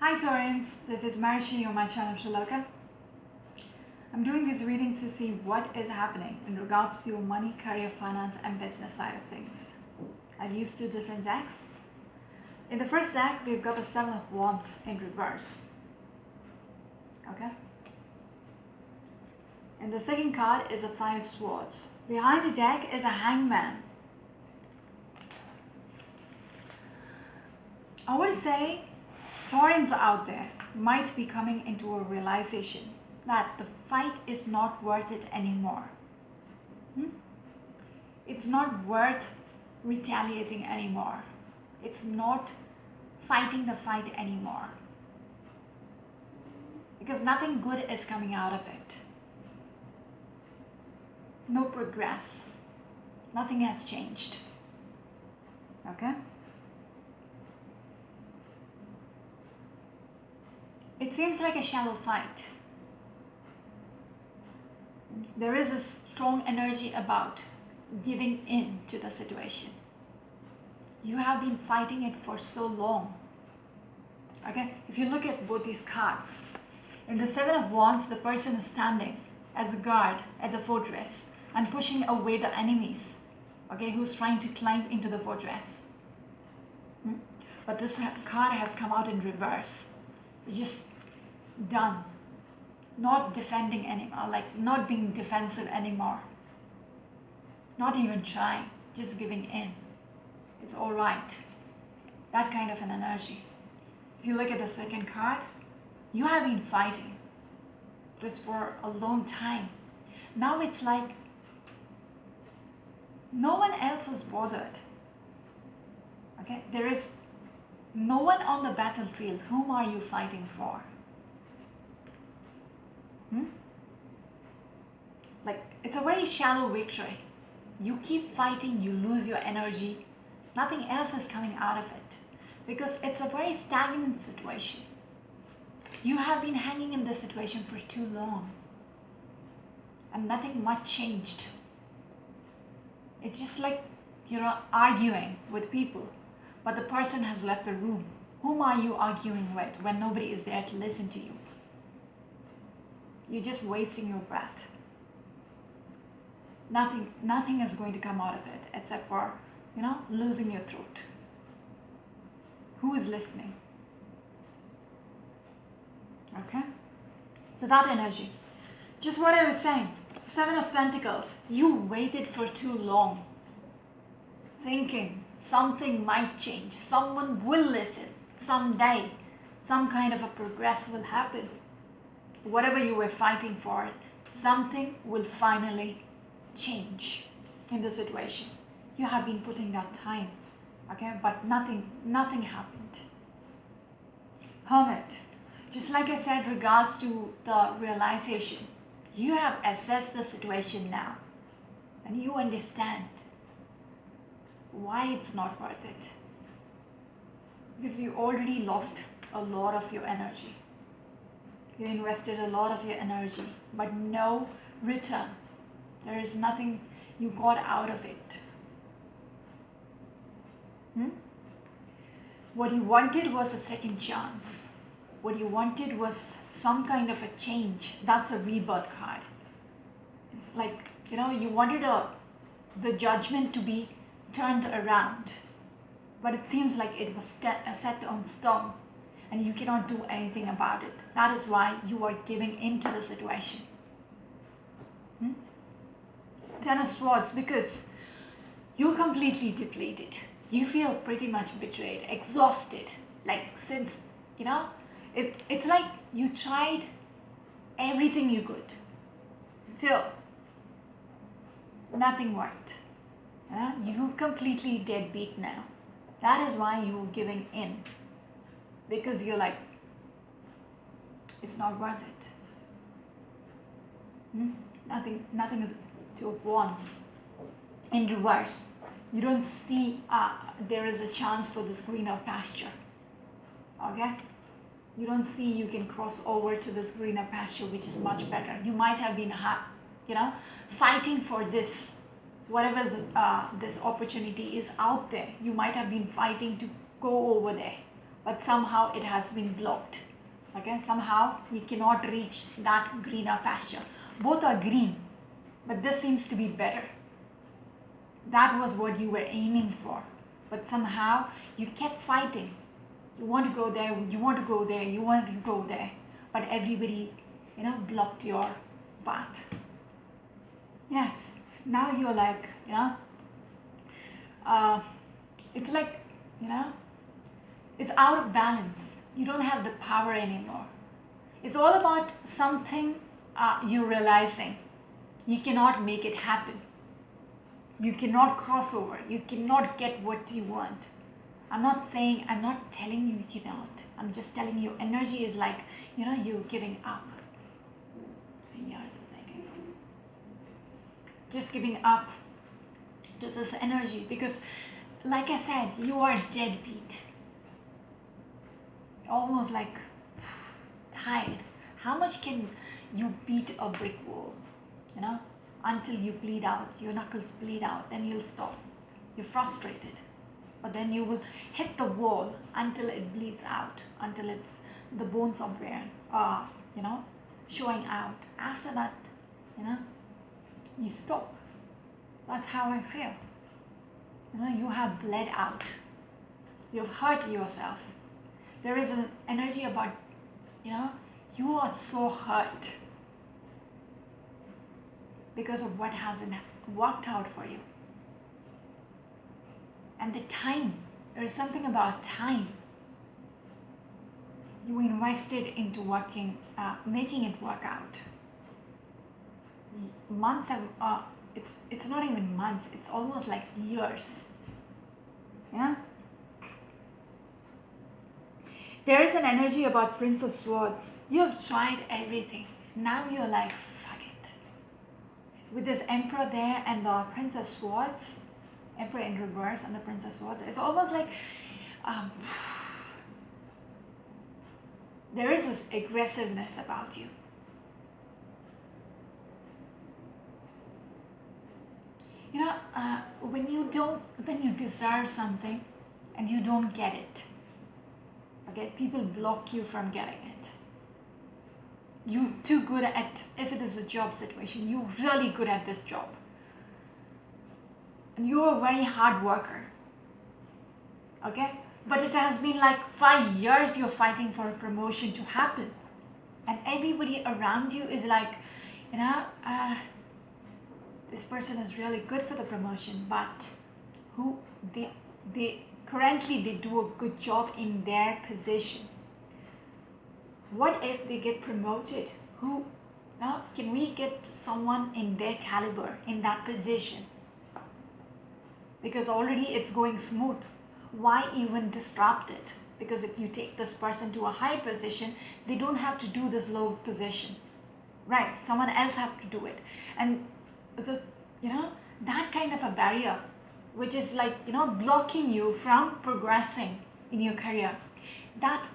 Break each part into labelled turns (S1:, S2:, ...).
S1: Hi Taurus, this is Marishi on my channel Shaloka. I'm doing these readings to see what is happening in regards to your money, career, finance and business side of things. I've used two different decks. In the first deck, we've got the Seven of Wands in reverse. Okay? And the second card is a Five Swords. Behind the deck is a Hangman. I would say Taurans out there might be coming into a realization that the fight is not worth it anymore. It's not worth retaliating anymore. It's not fighting the fight anymore. Because nothing good is coming out of it. No progress. Nothing has changed. Okay? It seems like a shallow fight. There is a strong energy about giving in to the situation. You have been fighting it for so long. Okay, if you look at both these cards, in the Seven of Wands, the person is standing as a guard at the fortress and pushing away the enemies, okay, who's trying to climb into the fortress. But this card has come out in reverse. Just done. Not defending anymore, like not being defensive anymore. Not even trying, just giving in. It's all right. That kind of an energy. If you look at the second card, you have been fighting this for a long time. Now it's like no one else is bothered. Okay, there is no one on the battlefield. Whom are you fighting for? Like, it's a very shallow victory. You keep fighting, you lose your energy. Nothing else is coming out of it. Because it's a very stagnant situation. You have been hanging in this situation for too long. And nothing much changed. It's just like you're arguing with people. But the person has left the room. Whom are you arguing with when nobody is there to listen to you? You're just wasting your breath. Nothing is going to come out of it except for, losing your throat. Who is listening? Okay? So that energy. Just what I was saying. Seven of Pentacles. You waited for too long. Thinking something might change. Someone will listen. Someday. Some kind of a progress will happen. Whatever you were fighting for, something will finally change in the situation. You have been putting that time, okay, but nothing happened. Hermit, just like I said, regards to the realization, you have assessed the situation now and you understand why it's not worth it, because you already lost a lot of your energy. You invested a lot of your energy, but no return. There is nothing you got out of it. What you wanted was a second chance. What you wanted was some kind of a change. That's a rebirth card. It's like, you wanted the judgment to be turned around. But it seems like it was set on stone. And you cannot do anything about it. That is why you are giving in to the situation. Ten of Swords, because you're completely depleted. You feel pretty much betrayed, exhausted. Like since, it's like you tried everything you could. Still, nothing worked. You're completely deadbeat now. That is why you're giving in. Because you're like, it's not worth it. Nothing is Two of Wands in reverse. You don't see there is a chance for this greener pasture. Okay? You don't see you can cross over to this greener pasture, which is much better. You might have been, fighting for this, whatever this opportunity is out there. You might have been fighting to go over there. but somehow it has been blocked. Okay, somehow you cannot reach that greener pasture. Both are green, but this seems to be better. That was what you were aiming for, but somehow you kept fighting. You want to go there, you want to go there, you want to go there, but everybody, blocked your path. Yes, now you're like, it's like, it's out of balance. You don't have the power anymore. It's all about something you're realizing. You cannot make it happen. You cannot cross over. You cannot get what you want. I'm not telling you cannot. I'm just telling you energy is like, you're giving up. Here's the thing. Just giving up to this energy because, like I said, you are deadbeat. Almost like tired. How much can you beat a brick wall? Until you bleed out, your knuckles bleed out, then you'll stop. You're frustrated. But then you will hit the wall until it bleeds out, until it's the bones of wear, showing out. After that, you stop. That's how I feel. You have bled out. You've hurt yourself. There is an energy about, you are so hurt because of what hasn't worked out for you. And the time, there is something about time. You invested into making it work out. Months have, it's not even months, it's almost like years. Yeah? There is an energy about Prince of Swords. You have tried everything. Now you're like, fuck it. With this Emperor there and the Prince of Swords, Emperor in reverse and the Prince of Swords, it's almost like there is this aggressiveness about you. When you deserve something and you don't get it, okay, people block you from getting it. You're too good at, if it is a job situation, you're really good at this job. And you're a very hard worker, okay? But it has been like 5 years you're fighting for a promotion to happen. And everybody around you is like, this person is really good for the promotion, but they currently they do a good job in their position. What if they get promoted? Can we get someone in their caliber in that position? Because already it's going smooth. Why even disrupt it? Because if you take this person to a higher position, they don't have to do this low position, right? Someone else have to do it. And that kind of a barrier, which is like, blocking you from progressing in your career, that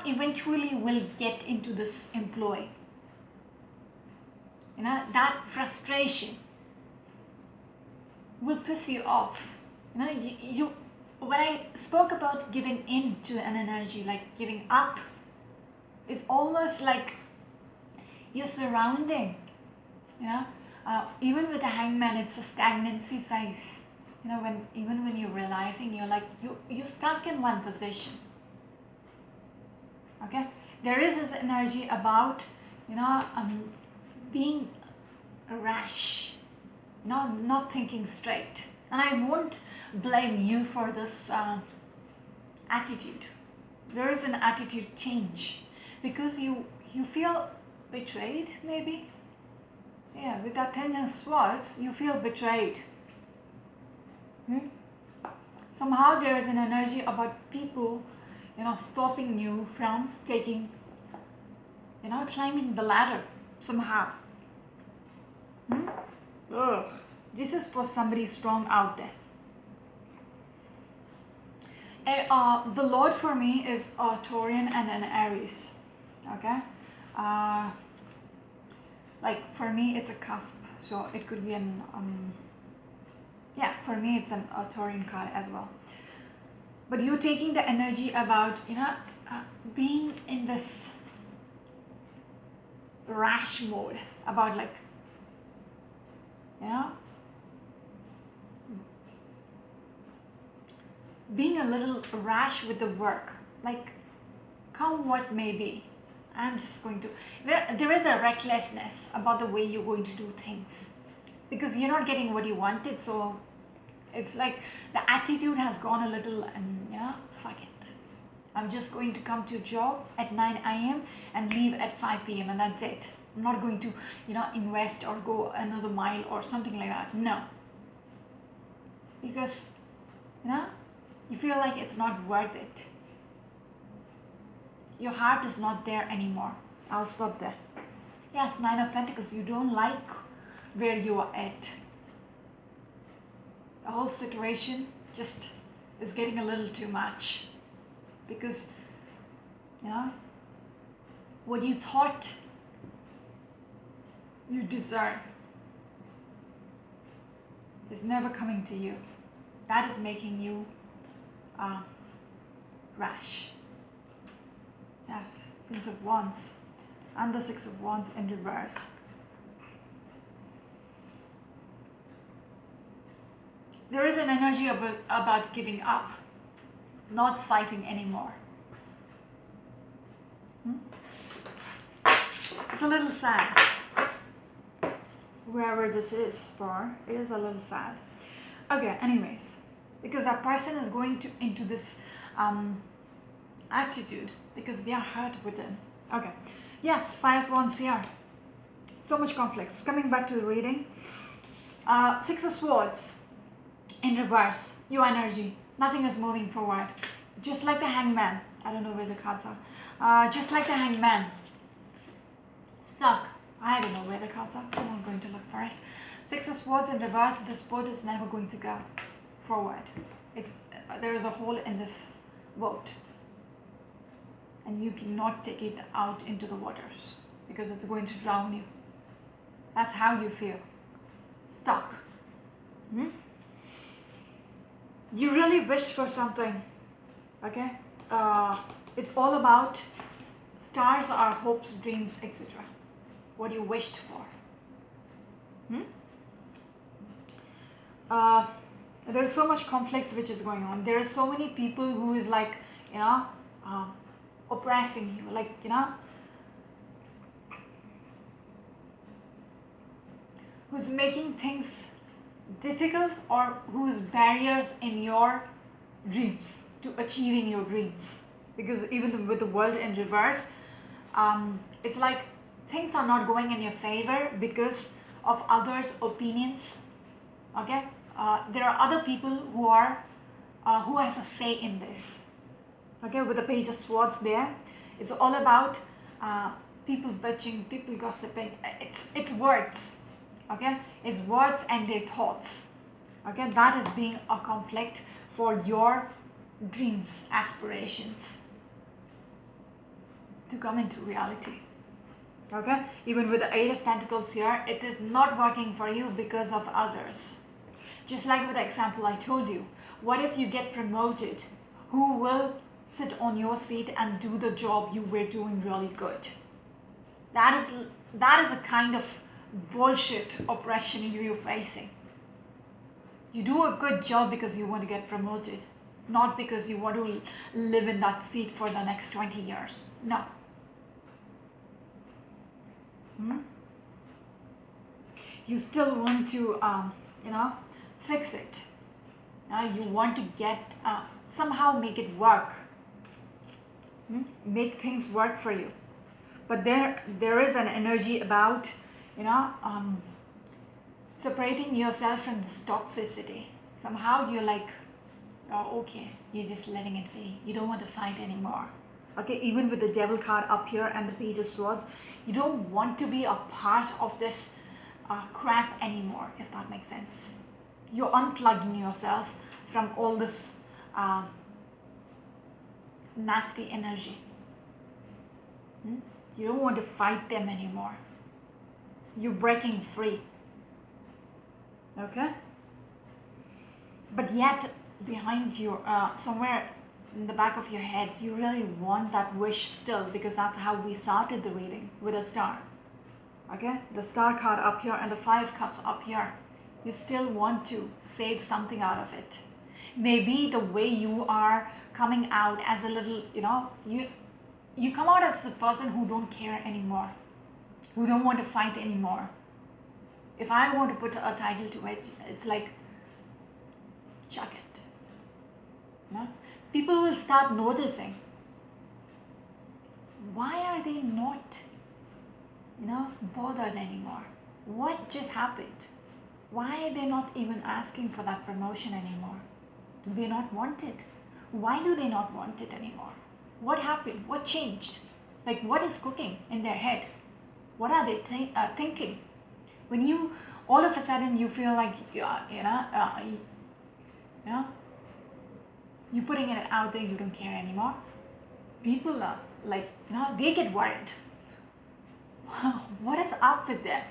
S1: eventually will get into this employee. That frustration will piss you off. When I spoke about giving in to an energy, like giving up, it's almost like your surrounding, even with the Hangman, it's a stagnancy phase. Even when you're realizing you're like, you're stuck in one position. Okay, there is this energy about, being rash, not thinking straight. And I won't blame you for this attitude. There is an attitude change because you feel betrayed, maybe. Yeah, with that 10 of Swords, you feel betrayed. Somehow there is an energy about people, stopping you from taking, climbing the ladder somehow. Ugh. This is for somebody strong out there. The Lord for me is a Taurian and an Aries. Okay? Like for me it's a cusp, so it could be an for me it's a Taurian card as well. but you're taking the energy about, being in this rash mode, about like, you know, being a little rash with the work, like come what may be. I'm just going to, there is a recklessness about the way you're going to do things, because you're not getting what you wanted. So it's like the attitude has gone a little, and fuck it, I'm just going to come to a job at 9 a.m. and leave at 5 p.m. and that's it. I'm not going to invest or go another mile or something like that. No, because you feel like it's not worth it. Your heart is not there anymore. I'll stop there. Yes, 9 of Pentacles. You don't like where you are at. The whole situation just is getting a little too much, because what you thought you deserve is never coming to you. That is making you rash. Yes, Prince of Wands and the Six of Wands in reverse. There is an energy about giving up, not fighting anymore. It's a little sad. Whoever this is for, it is a little sad. Okay, anyways, because that person is going into this attitude because they are hurt within. Okay, yes, 5 of Wands here. So much conflicts. Coming back to the reading, 6 of Swords in reverse. Your energy, nothing is moving forward. Just like the Hangman. I don't know where the cards are. Just like the Hangman. Stuck. I don't know where the cards are. I'm not going to look for it. 6 of Swords in reverse. This boat is never going to go forward. There is a hole in this boat, and you cannot take it out into the waters because it's going to drown you. That's how you feel. Stuck. You really wish for something. Okay? It's all about stars are hopes, dreams, etc. What you wished for. There's so much conflicts which is going on. There are so many people who is like, oppressing you, like, who's making things difficult, or who's barriers in your dreams, to achieving your dreams. Because even with the world in reverse, it's like things are not going in your favor because of others' opinions. Okay, there are other people who has a say in this. Okay, with the Page of Swords there, it's all about people bitching, people gossiping. It's words. Okay, it's words and their thoughts. Okay, that is being a conflict for your dreams, aspirations to come into reality. Okay, even with the 8 of Pentacles here, it is not working for you because of others. Just like with the example I told you, what if you get promoted? Who will sit on your seat and do the job you were doing really good? That is a kind of bullshit oppression you're facing. You do a good job because you want to get promoted, not because you want to live in that seat for the next 20 years. No. You still want to, fix it. You want to get, somehow make it work. Make things work for you. But there is an energy about, separating yourself from this toxicity. Somehow you're like, oh, okay, you're just letting it be. You don't want to fight anymore. Okay, even with the Devil card up here and the Page of Swords, you don't want to be a part of this crap anymore, if that makes sense. You're unplugging yourself from all this nasty energy. You don't want to fight them anymore. You're breaking free. Okay? But yet, behind you, somewhere in the back of your head, you really want that wish still, because that's how we started the reading, with a star. Okay, the star card up here and the 5 cups up here. You still want to save something out of it. Maybe the way you are coming out as a little, you come out as a person who don't care anymore, who don't want to fight anymore. If I want to put a title to it, it's like, chuck it. People will start noticing, why are they not, bothered anymore? What just happened? Why are they not even asking for that promotion anymore? Do they not want it? Why do they not want it anymore? What happened? What changed? Like, what is cooking in their head? What are they thinking? When you, all of a sudden, you feel like, you're putting it out there, you don't care anymore. People are like, they get worried. What is up with them?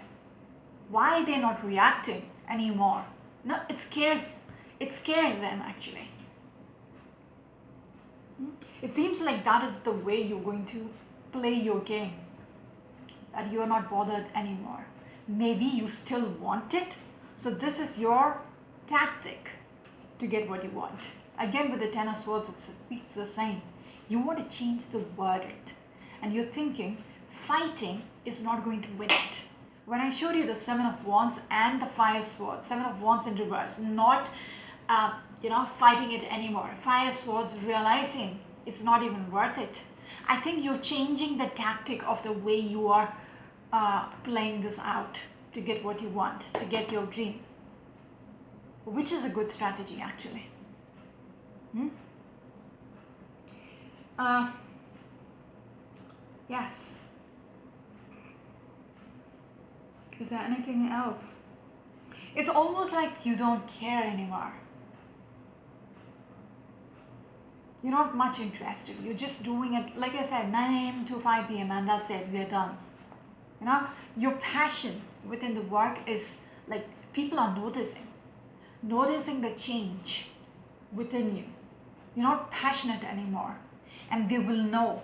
S1: Why are they not reacting anymore? No, it scares them actually. It seems like that is the way you're going to play your game, that you're not bothered anymore. Maybe you still want it, so this is your tactic to get what you want. Again, with the 10 of Swords, it's the same. You want to change the world, and you're thinking fighting is not going to win it. When I showed you the 7 of Wands and the 5 Swords, 7 of Wands in reverse, not fighting it anymore. 5 Swords, realizing it's not even worth it. I think you're changing the tactic of the way you are playing this out to get what you want, to get your dream, which is a good strategy actually. Yes. Is there anything else? It's almost like you don't care anymore. You're not much interested. You're just doing it, like I said, 9 a.m. to 5 p.m. and that's it, we're done. Your passion within the work is like, people are noticing the change within you. You're not passionate anymore, and they will know.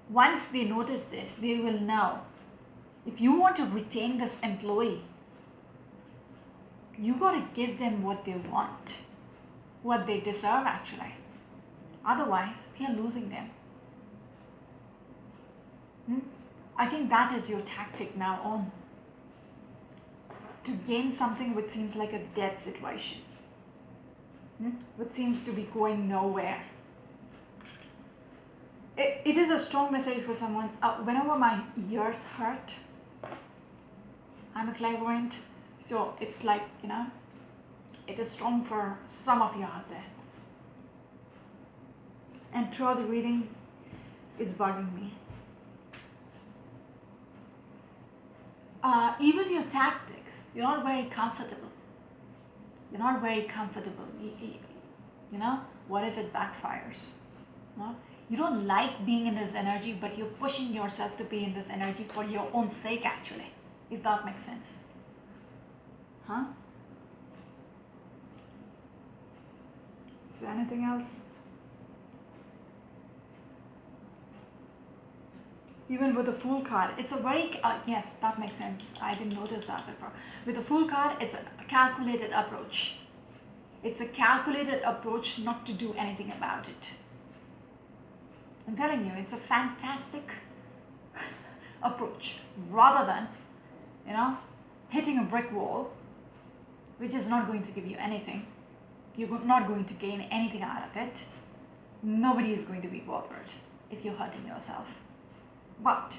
S1: Once they notice this, they will know. If you want to retain this employee, you got to give them what they want, what they deserve actually. Otherwise, you're losing them. I think that is your tactic now on, to gain something which seems like a dead situation, which seems to be going nowhere. It is a strong message for someone. Whenever my ears hurt, I'm a clairvoyant, so it's like, it is strong for some of you out there. And throughout the reading, it's bugging me. Even your tactic, you're not very comfortable. You're not very comfortable. What if it backfires? You don't like being in this energy, but you're pushing yourself to be in this energy for your own sake actually, if that makes sense. Is there anything else? Even with the Fool card, it's a very, yes, that makes sense. I didn't notice that before. With the Fool card, it's a calculated approach. It's a calculated approach not to do anything about it. I'm telling you, it's a fantastic approach, rather than, hitting a brick wall, which is not going to give you anything. You're not going to gain anything out of it. Nobody is going to be bothered if you're hurting yourself. But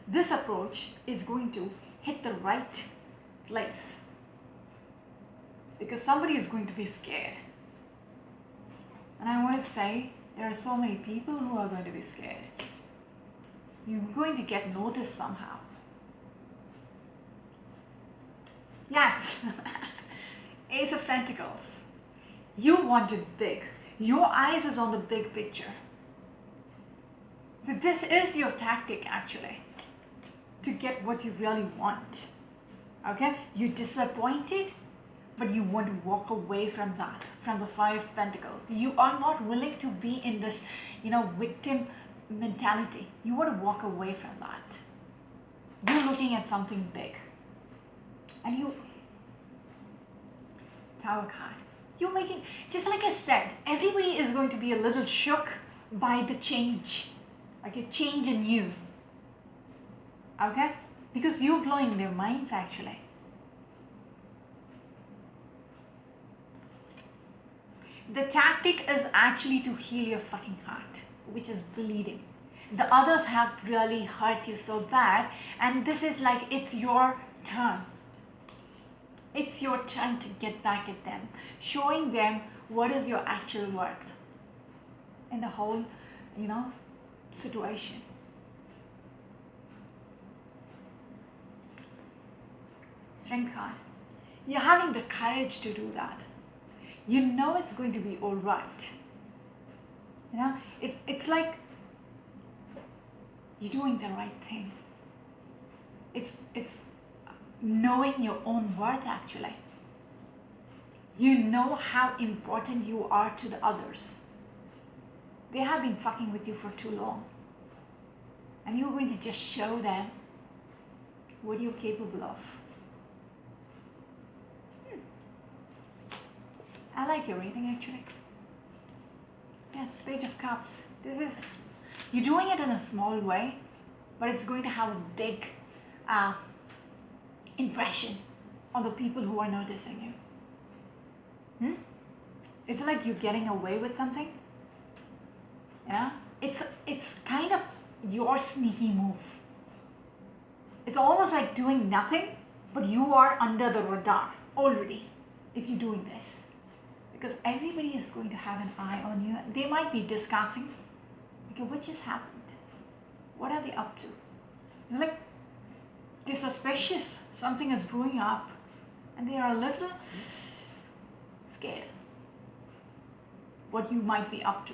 S1: this approach is going to hit the right place, because somebody is going to be scared. And I want to say, there are so many people who are going to be scared. You're going to get noticed somehow. Yes. Ace of Pentacles. You want it big. Your eyes is on the big picture. So this is your tactic actually, to get what you really want. Okay? You're disappointed, but you want to walk away from that, from the Five of Pentacles. You are not willing to be in this, victim mentality. You want to walk away from that. You're looking at something big. And Tower card. You're making, just like I said, everybody is going to be a little shook by the change. Like a change in you. Okay? Because you're blowing their minds actually. The tactic is actually to heal your fucking heart, which is bleeding. The others have really hurt you so bad, and this is like, it's your turn. It's your turn to get back at them, showing them what is your actual worth in the whole, situation. Strength card. You're having the courage to do that. You know it's going to be all right. It's like you're doing the right thing. It's knowing your own worth actually. You know how important you are to the others. They have been fucking with you for too long. And you're going to just show them what you're capable of. I like your reading actually. Yes, Page of Cups. This is, you're doing it in a small way, but it's going to have a big impression on the people who are noticing you. It's like you're getting away with something. Yeah, it's kind of your sneaky move. It's almost like doing nothing, but you are under the radar already if you're doing this. Because everybody is going to have an eye on you. They might be discussing, okay, what just happened? What are they up to? It's like they're suspicious. Something is brewing up, and they are a little scared what you might be up to.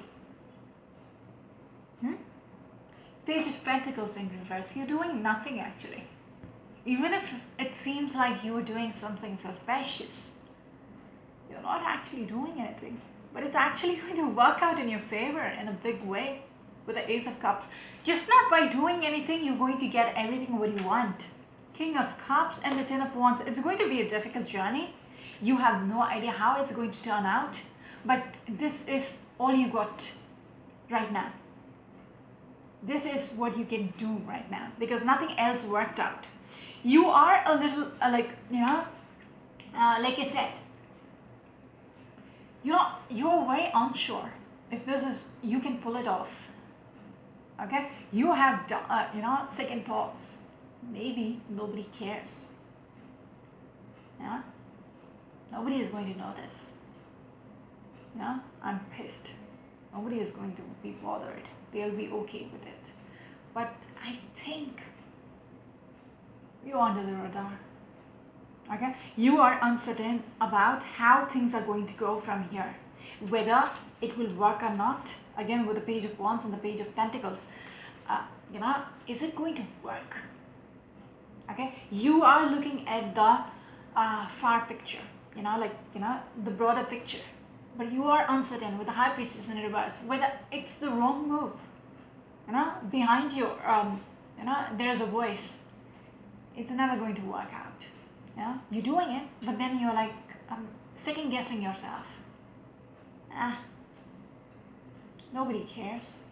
S1: Page of Pentacles in reverse. You're doing nothing actually. Even if it seems like you're doing something suspicious, you're not actually doing anything. But it's actually going to work out in your favor in a big way with the Ace of Cups. Just not by doing anything, you're going to get everything what you want. King of Cups and the Ten of Wands. It's going to be a difficult journey. You have no idea how it's going to turn out. But this is all you got right now. This is what you can do right now because nothing else worked out. You are a little like I said, you're very unsure if this is, you can pull it off. Okay, you have second thoughts. Maybe nobody cares. Yeah, nobody is going to know this. Yeah, I'm pissed. Nobody is going to be bothered. They'll be okay with it. But I think you're under the radar. Okay? You are uncertain about how things are going to go from here. Whether it will work or not. Again, with the Page of Wands and the Page of Pentacles. Is it going to work? Okay? You are looking at the far picture. The broader picture. But you are uncertain with the High Priestess in reverse whether it's the wrong move. Behind you, there's a voice. It's never going to work out. Yeah, you're doing it, but then you're like second guessing yourself. Nobody cares.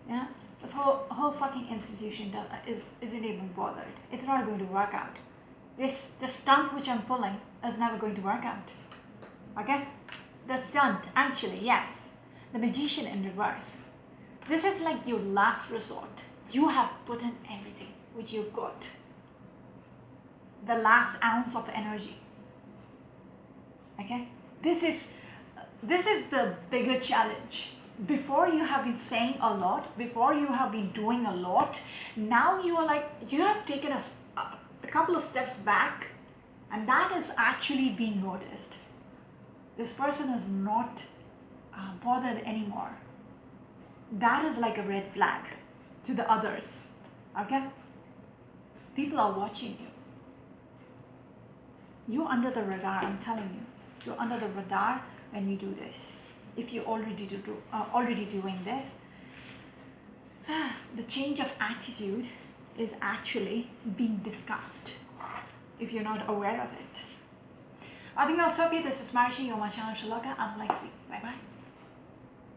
S1: Yeah, the whole fucking institution isn't even bothered. It's not going to work out. The stunt which I'm pulling is never going to work out. Okay. The stunt, actually, yes. The Magician in reverse. This is like your last resort. You have put in everything which you've got. The last ounce of energy. Okay? This is the bigger challenge. Before you have been saying a lot, before you have been doing a lot, now you are like, you have taken a couple of steps back, and that is actually being noticed. This person is not bothered anymore. That is like a red flag to the others. Okay? People are watching you. You're under the radar, I'm telling you. You're under the radar when you do this. If you're already doing this, the change of attitude is actually being discussed if you're not aware of it. I think I'll stop here. This is Marci, you're my channel Shalaka. Until next week. Bye bye.